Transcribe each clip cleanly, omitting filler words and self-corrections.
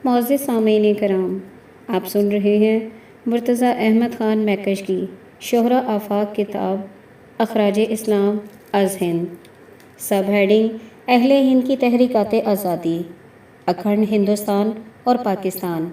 معزز سامعین کرام، آپ سن رہے ہیں مرتضیٰ احمد خان میکش کی شہرہ آفاق کتاب اخراج اسلام از ہند، سب ہیڈنگ اہل ہند کی تحریکات آزادی، اکھنڈ ہندوستان اور پاکستان،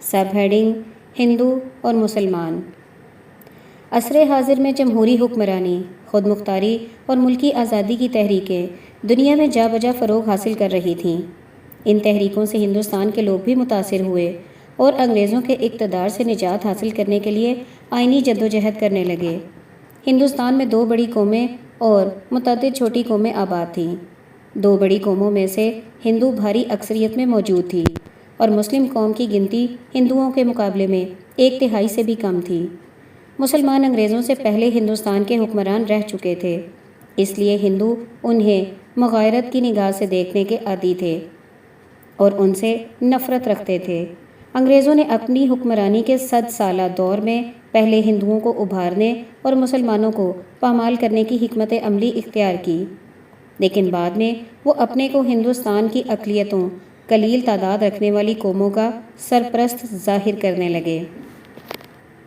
سب ہیڈنگ ہندو اور مسلمان۔ عصر حاضر میں جمہوری حکمرانی، خود مختاری اور ملکی آزادی کی تحریکیں دنیا میں جا بجا فروغ حاصل کر رہی تھیں۔ ان تحریکوں سے ہندوستان کے لوگ بھی متاثر ہوئے اور انگریزوں کے اقتدار سے نجات حاصل کرنے کے لیے آئینی جدوجہد کرنے لگے۔ ہندوستان میں 2 بڑی قومیں اور متعدد چھوٹی قومیں آباد تھیں۔ 2 بڑی قوموں میں سے ہندو بھاری اکثریت میں موجود تھی اور مسلم قوم کی گنتی ہندوؤں کے مقابلے میں 1/3 سے بھی کم تھی۔ مسلمان انگریزوں سے پہلے ہندوستان کے حکمران رہ چکے تھے، اس لیے ہندو انہیں مغایرت کی نگاہ سے دیکھنے کے عادی تھے اور ان سے نفرت رکھتے تھے۔ انگریزوں نے اپنی حکمرانی کے 100 سالہ دور میں پہلے ہندوؤں کو ابھارنے اور مسلمانوں کو پامال کرنے کی حکمت عملی اختیار کی، لیکن بعد میں وہ اپنے کو ہندوستان کی اقلیتوں، قلیل تعداد رکھنے والی قوموں کا سرپرست ظاہر کرنے لگے۔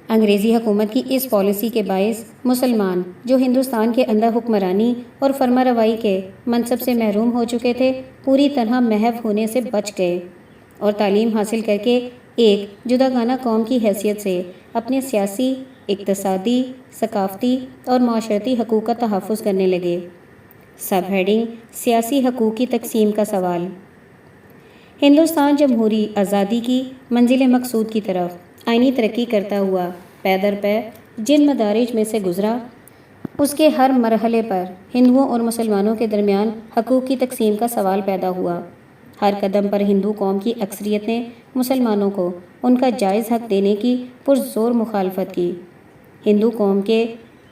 انگریزی حکومت کی اس پالیسی کے باعث مسلمان جو ہندوستان کے اندر حکمرانی اور فرما روائی کے منصب سے محروم ہو چکے تھے، پوری طرح محو ہونے سے بچ گئے اور تعلیم حاصل کر کے ایک جداگانہ قوم کی حیثیت سے اپنے سیاسی، اقتصادی، ثقافتی اور معاشرتی حقوق کا تحفظ کرنے لگے۔ سب ہیڈنگ سیاسی حقوق کی تقسیم کا سوال۔ ہندوستان جمہوری آزادی کی منزل مقصود کی طرف آئینی ترقی کرتا ہوا پے در پے جن مدارج میں سے گزرا، اس کے ہر مرحلے پر ہندوؤں اور مسلمانوں کے درمیان حقوق کی تقسیم کا سوال پیدا ہوا۔ ہر قدم پر ہندو قوم کی اکثریت نے مسلمانوں کو ان کا جائز حق دینے کی پرزور مخالفت کی۔ ہندو قوم کے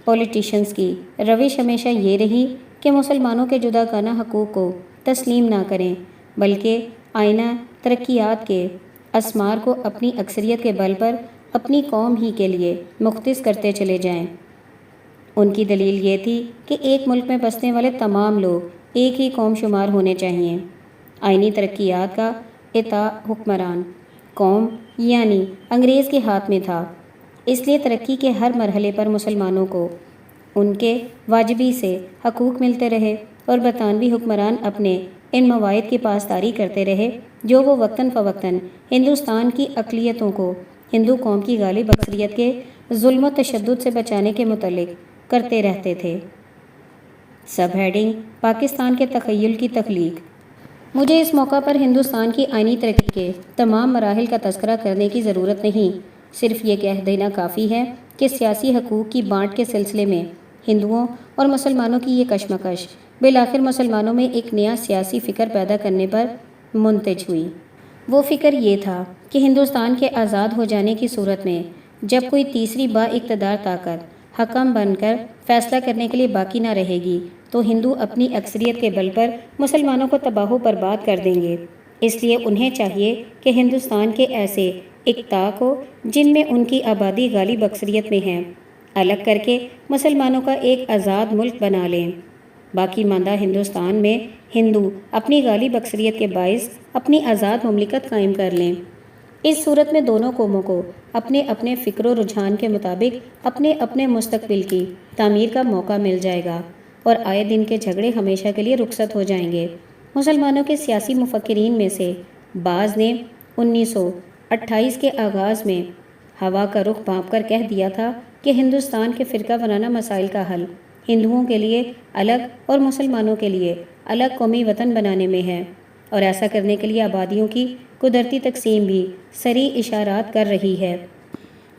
پولیٹیشنز کی روش ہمیشہ یہ رہی کہ مسلمانوں کے جداگانہ حقوق کو تسلیم نہ کریں، بلکہ آئینہ ترقیات کے اسمار کو اپنی اکثریت کے بل پر اپنی قوم ہی کے لیے مختص کرتے چلے جائیں۔ ان کی دلیل یہ تھی کہ ایک ملک میں بسنے والے تمام لوگ ایک ہی قوم شمار ہونے چاہئیں۔ آئینی ترقیات کا اعطا حکمران قوم یعنی انگریز کے ہاتھ میں تھا، اس لیے ترقی کے ہر مرحلے پر مسلمانوں کو ان کے واجبی سے حقوق ملتے رہے اور برطانوی حکمران اپنے ان مواعید کی پاسداری کرتے رہے جو وہ وقتاً فوقتاً ہندوستان کی اقلیتوں کو ہندو قوم کی غالب اکثریت کے ظلم و تشدد سے بچانے کے متعلق کرتے رہتے تھے۔ سب ہیڈنگ پاکستان کے تخیل کی تخلیق۔ مجھے اس موقع پر ہندوستان کی آئینی ترقی کے تمام مراحل کا تذکرہ کرنے کی ضرورت نہیں، صرف یہ کہہ دینا کافی ہے کہ سیاسی حقوق کی بانٹ کے سلسلے میں ہندوؤں اور مسلمانوں کی یہ کشمکش بالآخر مسلمانوں میں ایک نیا سیاسی فکر پیدا کرنے پر منتج ہوئی۔ وہ فکر یہ تھا کہ ہندوستان کے آزاد ہو جانے کی صورت میں جب کوئی تیسری با اقتدار طاقت حکم بن کر فیصلہ کرنے کے لیے باقی نہ رہے گی تو ہندو اپنی اکثریت کے بل پر مسلمانوں کو تباہ و برباد کر دیں گے۔ اس لیے انہیں چاہیے کہ ہندوستان کے ایسے اقطاع کو جن میں ان کی آبادی غالب اکثریت میں ہے الگ کر کے مسلمانوں کا ایک آزاد ملک بنا لیں۔ باقی ماندہ ہندوستان میں ہندو اپنی غالب اکثریت کے باعث اپنی آزاد مملکت قائم کر لیں۔ اس صورت میں دونوں قوموں کو اپنے اپنے فکر و رجحان کے مطابق اپنے اپنے مستقبل کی تعمیر کا موقع مل جائے گا اور آئے دن کے جھگڑے ہمیشہ کے لیے رخصت ہو جائیں گے۔ مسلمانوں کے سیاسی مفکرین میں سے بعض نے 1928 کے آغاز میں ہوا کا رخ بھانپ کر کہہ دیا تھا کہ ہندوستان کے فرقہ وارانہ مسائل کا حل ہندوؤں کے لیے الگ اور مسلمانوں کے لیے الگ قومی وطن بنانے میں ہے، اور ایسا کرنے کے لیے آبادیوں کی قدرتی تقسیم بھی صریح اشارات کر رہی ہے۔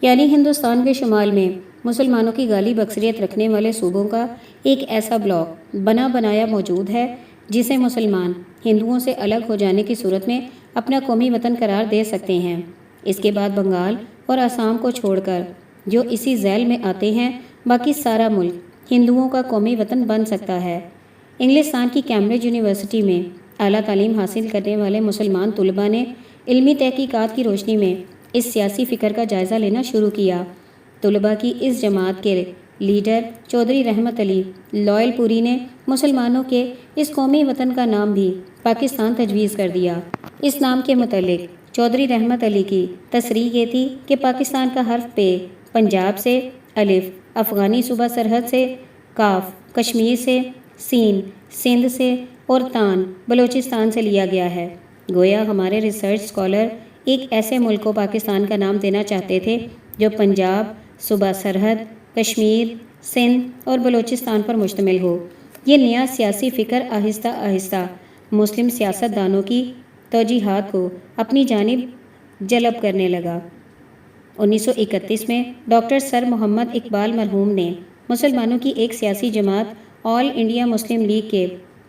یعنی ہندوستان کے شمال میں مسلمانوں کی غالب اکثریت رکھنے والے صوبوں کا ایک ایسا بلاک بنا بنایا موجود ہے جسے مسلمان ہندوؤں سے الگ ہو جانے کی صورت میں اپنا قومی وطن قرار دے سکتے ہیں۔ اس کے بعد بنگال اور آسام کو چھوڑ کر جو اسی ذیل میں آتے ہیں، باقی سارا ملک ہندوؤں کا قومی وطن بن سکتا ہے۔ انگلستان کی کیمبرج یونیورسٹی میں اعلیٰ تعلیم حاصل کرنے والے مسلمان طلباء نے علمی تحقیقات کی روشنی میں اس سیاسی فکر کا جائزہ لینا شروع کیا۔ طلباء کی اس جماعت کے لیڈر چودھری رحمت علی لائل پوری نے مسلمانوں کے اس قومی وطن کا نام بھی پاکستان تجویز کر دیا۔ اس نام کے متعلق چودھری رحمت علی کی تصریح یہ تھی کہ پاکستان کا حرف پے پنجاب سے، الف افغانی صوبہ سرحد سے، کاف کشمیر سے، سین سندھ سے اور تان بلوچستان سے لیا گیا ہے۔ گویا ہمارے ریسرچ اسکالر ایک ایسے ملک کو پاکستان کا نام دینا چاہتے تھے جو پنجاب، صوبہ سرحد، کشمیر، سندھ اور بلوچستان پر مشتمل ہو۔ یہ نیا سیاسی فکر آہستہ آہستہ مسلم سیاست دانوں کی توجیہات کو اپنی جانب جلب کرنے لگا۔ 1931 میں ڈاکٹر سر محمد اقبال مرحوم نے مسلمانوں کی ایک سیاسی جماعت آل انڈیا مسلم لیگ کے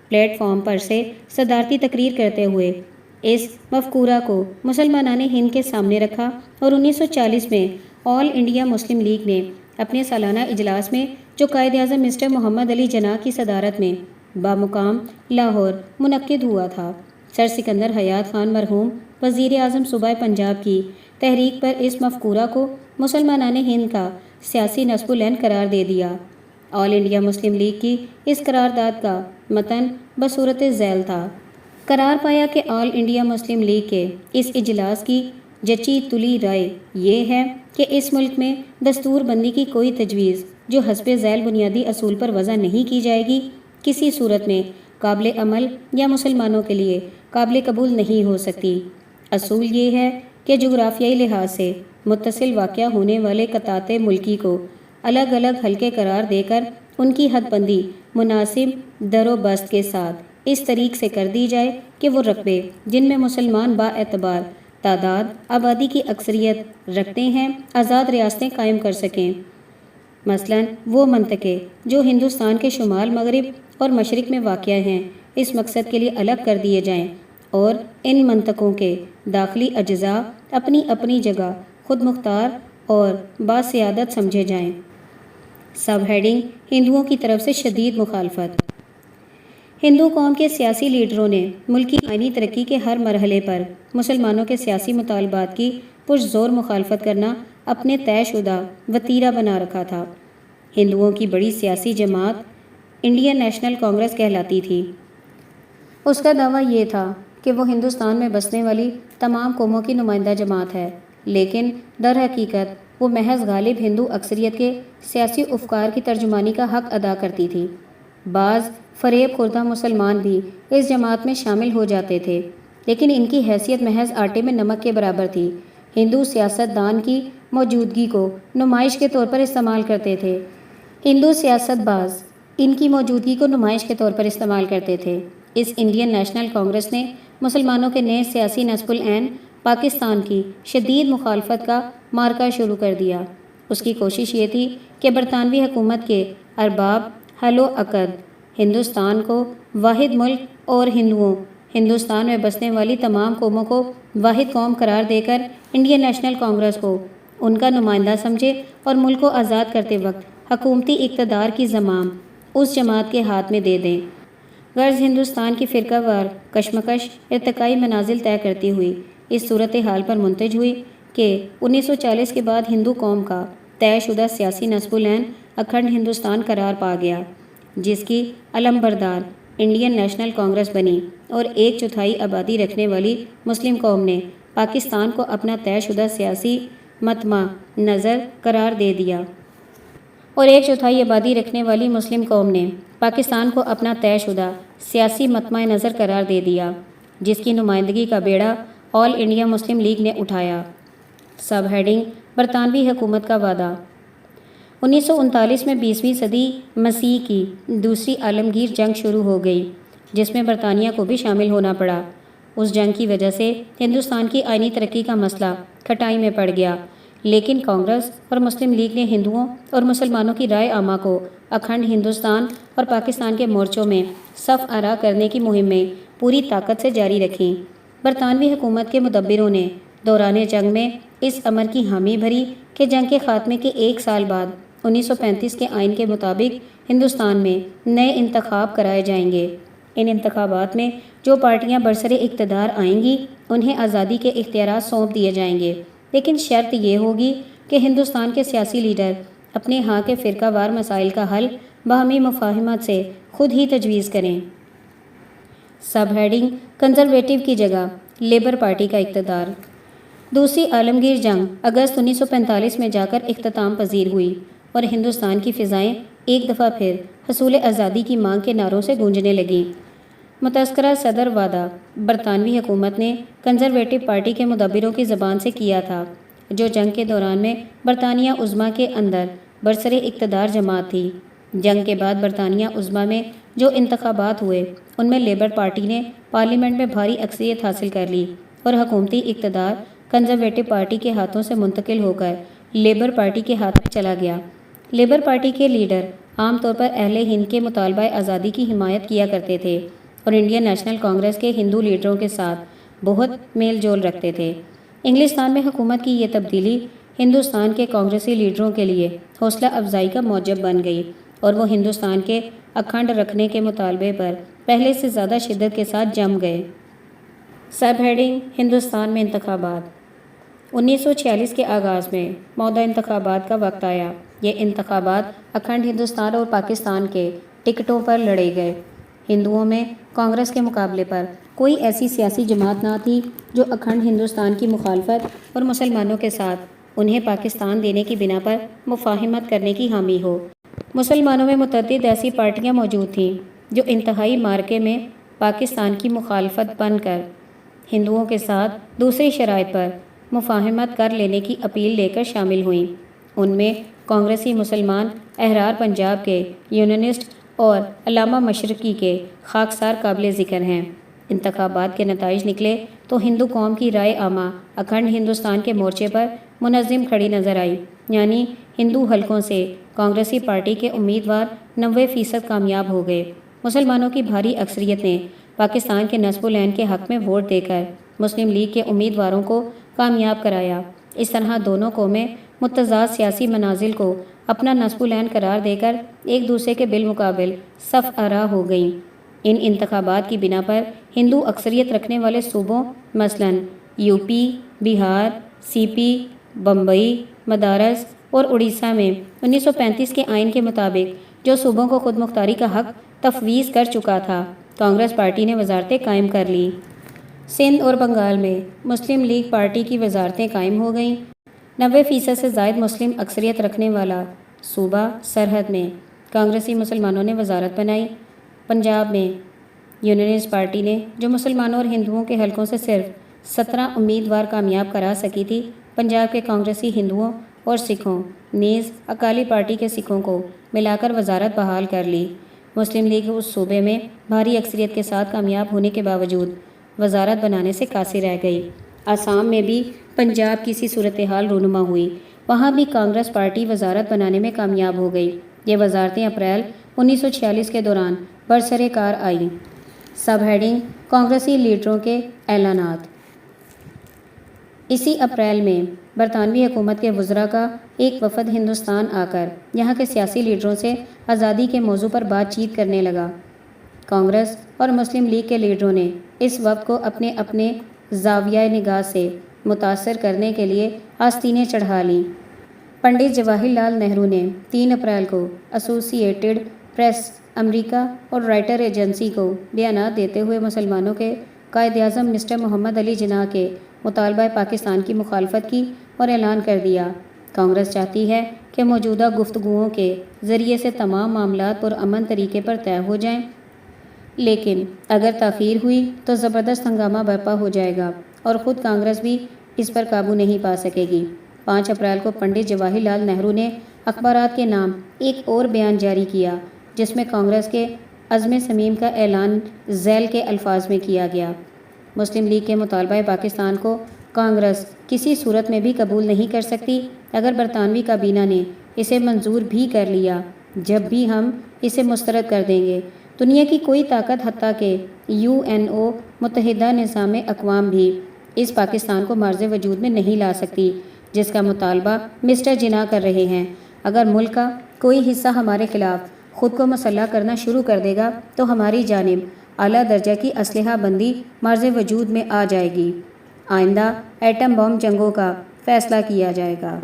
پلیٹ فارم پر سے صدارتی تقریر کرتے ہوئے اس مفکورہ کو مسلمانان ہند کے سامنے رکھا اور 1940 میں آل انڈیا مسلم لیگ نے اپنے سالانہ اجلاس میں جو قائد اعظم مسٹر محمد علی جناح کی صدارت میں بامقام لاہور منعقد ہوا تھا، سر سکندر حیات خان مرحوم وزیر اعظم صوبہ پنجاب کی تحریک پر اس مفکورہ کو مسلمانان ہند کا سیاسی نصب العین قرار دے دیا۔ آل انڈیا مسلم لیگ کی اس قرارداد کا متن بصورت ذیل تھا۔ قرار پایا کہ آل انڈیا مسلم لیگ کے اس اجلاس کی جچی تلی رائے یہ ہے کہ اس ملک میں دستور بندی کی کوئی تجویز جو حسب ذیل بنیادی اصول پر وضع نہیں کی جائے گی، کسی صورت میں قابل عمل یا مسلمانوں کے لیے قابل قبول نہیں ہو سکتی۔ اصول یہ ہے کہ جغرافیائی لحاظ سے متصل واقع ہونے والے قطاعات ملکی کو الگ الگ حلقے قرار دے کر ان کی حد بندی مناسب در و بست کے ساتھ اس طریق سے کر دی جائے کہ وہ رقبے جن میں مسلمان با اعتبار تعداد آبادی کی اکثریت رکھتے ہیں آزاد ریاستیں قائم کر سکیں۔ مثلاً وہ منطقے جو ہندوستان کے شمال مغرب اور مشرق میں واقع ہیں اس مقصد کے لیے الگ کر دیے جائیں اور ان منطقوں کے داخلی اجزاء اپنی اپنی جگہ خود مختار اور باسیادت سمجھے جائیں۔ سب ہیڈنگ ہندوؤں کی طرف سے شدید مخالفت۔ ہندو قوم کے سیاسی لیڈروں نے ملکی آئینی ترقی کے ہر مرحلے پر مسلمانوں کے سیاسی مطالبات کی پرزور مخالفت کرنا اپنے طے شدہ وتیرہ بنا رکھا تھا۔ ہندوؤں کی بڑی سیاسی جماعت انڈین نیشنل کانگریس کہلاتی تھی۔ اس کا دعویٰ یہ تھا کہ وہ ہندوستان میں بسنے والی تمام قوموں کی نمائندہ جماعت ہے، لیکن در حقیقت وہ محض غالب ہندو اکثریت کے سیاسی افکار کی ترجمانی کا حق ادا کرتی تھی۔ بعض فریب خوردہ مسلمان بھی اس جماعت میں شامل ہو جاتے تھے، لیکن ان کی حیثیت محض آٹے میں نمک کے برابر تھی۔ ہندو سیاست دان کی موجودگی کو نمائش کے طور پر استعمال کرتے تھے۔ ہندو سیاست باز ان کی موجودگی کو نمائش کے طور پر استعمال کرتے تھے۔ اس انڈین نیشنل کانگریس نے مسلمانوں کے نئے سیاسی نصب العین پاکستان کی شدید مخالفت کا مارکا شروع کر دیا۔ اس کی کوشش یہ تھی کہ برطانوی حکومت کے ارباب حل و عقد ہندوستان کو واحد ملک اور ہندوستان میں بسنے والی تمام قوموں کو واحد قوم قرار دے کر انڈین نیشنل کانگریس کو ان کا نمائندہ سمجھے اور ملک کو آزاد کرتے وقت حکومتی اقتدار کی زمام اس جماعت کے ہاتھ میں دے دیں۔ غرض ہندوستان کی فرقہ وار کشمکش ارتقائی منازل طے کرتی ہوئی اس صورتحال پر منتج ہوئی کہ 1940 کے بعد ہندو قوم کا طے شدہ سیاسی نصب العین اکھنڈ ہندوستان قرار پا گیا، جس کی علم بردار انڈین نیشنل کانگریس بنی اور 1/4 آبادی رکھنے والی مسلم قوم نے پاکستان کو اپنا طے شدہ سیاسی مطمع نظر قرار دے دیا۔ اور 1/4 آبادی رکھنے والی مسلم قوم نے پاکستان کو اپنا طے شدہ سیاسی مطمع نظر قرار دے دیا، جس کی نمائندگی کا بیڑا آل انڈیا مسلم لیگ نے اٹھایا۔ سب ہیڈنگ برطانوی حکومت کا وعدہ۔ 1939 میں 20ویں صدی مسیح کی دوسری عالمگیر جنگ شروع ہو گئی، جس میں برطانیہ کو بھی شامل ہونا پڑا۔ اس جنگ کی وجہ سے ہندوستان کی آئینی ترقی کا مسئلہ کھٹائی میں پڑ گیا، لیکن کانگریس اور مسلم لیگ نے ہندوؤں اور مسلمانوں کی رائے عامہ کو اکھنڈ ہندوستان اور پاکستان کے مورچوں میں صف آرا کرنے کی مہمیں پوری طاقت سے جاری رکھیں۔ برطانوی حکومت کے مدبروں نے دوران جنگ میں اس امر کی حامی بھری کہ جنگ کے خاتمے کے 1 سال بعد 1935 کے آئین کے مطابق ہندوستان میں نئے انتخاب کرائے جائیں گے۔ ان انتخابات میں جو پارٹیاں برسر اقتدار آئیں گی انہیں آزادی کے اختیارات سونپ دیے جائیں گے، لیکن شرط یہ ہوگی کہ ہندوستان کے سیاسی لیڈر اپنے ہاں کے فرقہ وار مسائل کا حل باہمی مفاہمت سے خود ہی تجویز کریں۔ سب ہیڈنگ کنزرویٹو کی جگہ لیبر پارٹی کا اقتدار۔ دوسری عالمگیر جنگ اگست 1945 میں جا کر اختتام پذیر ہوئی اور ہندوستان کی فضائیں ایک دفعہ پھر حصول آزادی کی مانگ کے نعروں سے گونجنے لگیں۔ متذکرہ صدر وعدہ برطانوی حکومت نے کنزرویٹو پارٹی کے مدبروں کی زبان سے کیا تھا، جو جنگ کے دوران میں برطانیہ عظمیٰ کے اندر برسر اقتدار جماعت تھی۔ جنگ کے بعد برطانیہ عظمیٰ میں جو انتخابات ہوئے ان میں لیبر پارٹی نے پارلیمنٹ میں بھاری اکثریت حاصل کر لی اور حکومتی اقتدار کنزرویٹو پارٹی کے ہاتھوں سے منتقل ہو کر لیبر پارٹی کے ہاتھ میں چلا گیا۔ لیبر پارٹی کے لیڈر عام طور پر اہل ہند کے مطالبہ آزادی کی حمایت کیا کرتے تھے اور انڈین نیشنل کانگریس کے ہندو لیڈروں کے ساتھ بہت میل جول رکھتے تھے۔ انگلستان میں حکومت کی یہ تبدیلی ہندوستان کے کانگریسی لیڈروں کے لیے حوصلہ افزائی کا موجب بن گئی اور وہ ہندوستان کے اکھنڈ رکھنے کے مطالبے پر پہلے سے زیادہ شدت کے ساتھ جم گئے۔ سب ہیڈنگ ہندوستان میں انتخابات۔ 1946 کے آغاز میں مودہ انتخابات کا وقت آیا۔ یہ انتخابات اکھنڈ ہندوستان اور پاکستان کے ٹکٹوں پر لڑے گئے۔ ہندوؤں میں کانگریس کے مقابلے پر کوئی ایسی سیاسی جماعت نہ تھی جو اکھنڈ ہندوستان کی مخالفت اور مسلمانوں کے ساتھ انہیں پاکستان دینے کی بنا پر مفاہمت کرنے کی حامی ہو۔ مسلمانوں میں متعدد ایسی پارٹیاں موجود تھیں جو انتہائی معرکے میں پاکستان کی مخالفت بن کر ہندوؤں کے ساتھ دوسری شرائط پر مفاہمت کر لینے کی اپیل لے کر شامل ہوئیں۔ ان میں کانگریسی مسلمان احرار پنجاب کے یونینسٹ اور علامہ مشرقی کے خاکسار قابل ذکر ہیں۔ انتخابات کے نتائج نکلے تو ہندو قوم کی رائے عامہ اکھنڈ ہندوستان کے مورچے پر منظم کھڑی نظر آئی، یعنی ہندو حلقوں سے کانگریسی پارٹی کے امیدوار 90% کامیاب ہو گئے۔ مسلمانوں کی بھاری اکثریت نے پاکستان کے نصب العین کے حق میں ووٹ دے کر مسلم لیگ کے امیدواروں کو کامیاب کرایا۔ اس طرح دونوں قومیں متضاد سیاسی منازل کو اپنا نصب العین قرار دے کر ایک دوسرے کے بالمقابل صف آرا ہو گئیں۔ ان انتخابات کی بنا پر ہندو اکثریت رکھنے والے صوبوں مثلاً یوپی، بہار، سی پی، بمبئی، مدارس اور اڑیسہ میں 1935 کے آئین کے مطابق جو صوبوں کو خود مختاری کا حق تفویض کر چکا تھا، کانگریس پارٹی نے وزارتیں قائم کر لیں۔ سندھ اور بنگال میں مسلم لیگ پارٹی کی وزارتیں قائم ہو گئیں۔ 90% سے زائد مسلم اکثریت رکھنے والا صوبہ سرحد میں کانگریسی مسلمانوں نے وزارت بنائی۔ پنجاب میں یونینسٹ پارٹی نے جو مسلمانوں اور ہندوؤں کے حلقوں سے صرف 17 امیدوار کامیاب کرا سکی تھی، پنجاب کے کانگریسی ہندوؤں اور سکھوں نیز اکالی پارٹی کے سکھوں کو ملا کر وزارت بحال کر لی۔ مسلم لیگ اس صوبے میں بھاری اکثریت کے ساتھ کامیاب ہونے کے باوجود وزارت بنانے سے قاصر رہ گئی۔ آسام میں بھی پنجاب کی سی صورتحال رونما ہوئی، وہاں بھی کانگریس پارٹی وزارت بنانے میں کامیاب ہو گئی۔ یہ وزارتیں اپریل 1946 کے دوران برسر کار آئیں۔ سب ہیڈنگ کانگریسی لیڈروں کے اعلانات۔ اسی اپریل میں برطانوی حکومت کے وزراء کا ایک وفد ہندوستان آ کر یہاں کے سیاسی لیڈروں سے آزادی کے موضوع پر بات چیت کرنے لگا۔ کانگریس اور مسلم لیگ کے لیڈروں نے اس وفد کو اپنے اپنے زاویہ نگاہ سے متاثر کرنے کے لیے آستینیں چڑھا لیں۔ پنڈت جواہر لال نہرو نے 3 اپریل کو ایسوسی ایٹڈ پریس امریکہ اور رائٹر ایجنسی کو بیانات دیتے ہوئے مسلمانوں کے قائد اعظم مسٹر محمد علی جناح کے مطالبہ پاکستان کی مخالفت کی اور اعلان کر دیا، کانگریس چاہتی ہے کہ موجودہ گفتگوؤں کے ذریعے سے تمام معاملات پرامن طریقے پر طے ہو جائیں، لیکن اگر تاخیر ہوئی تو زبردست ہنگامہ برپا ہو جائے گا اور خود کانگریس بھی اس پر قابو نہیں پا سکے گی۔ 5 اپریل کو پنڈت جواہر لال نہرو نے اخبارات کے نام ایک اور بیان جاری کیا جس میں کانگریس کے عزم صمیم کا اعلان ذیل کے الفاظ میں کیا گیا: مسلم لیگ کے مطالبہ پاکستان کو کانگریس کسی صورت میں بھی قبول نہیں کر سکتی۔ اگر برطانوی کابینہ نے اسے منظور بھی کر لیا، جب بھی ہم اسے مسترد کر دیں گے، دنیا کی کوئی طاقت حتیٰ کہ UNO متحدہ نظام اقوام بھی اس پاکستان کو معرض وجود میں نہیں لا سکتی جس کا مطالبہ مسٹر جناح کر رہے ہیں۔ اگر ملک کا کوئی حصہ ہمارے خلاف خود کو مسلح کرنا شروع کر دے گا تو ہماری جانب اعلیٰ درجہ کی اسلحہ بندی معرض وجود میں آ جائے گی۔ آئندہ ایٹم بم جنگوں کا فیصلہ کیا جائے گا۔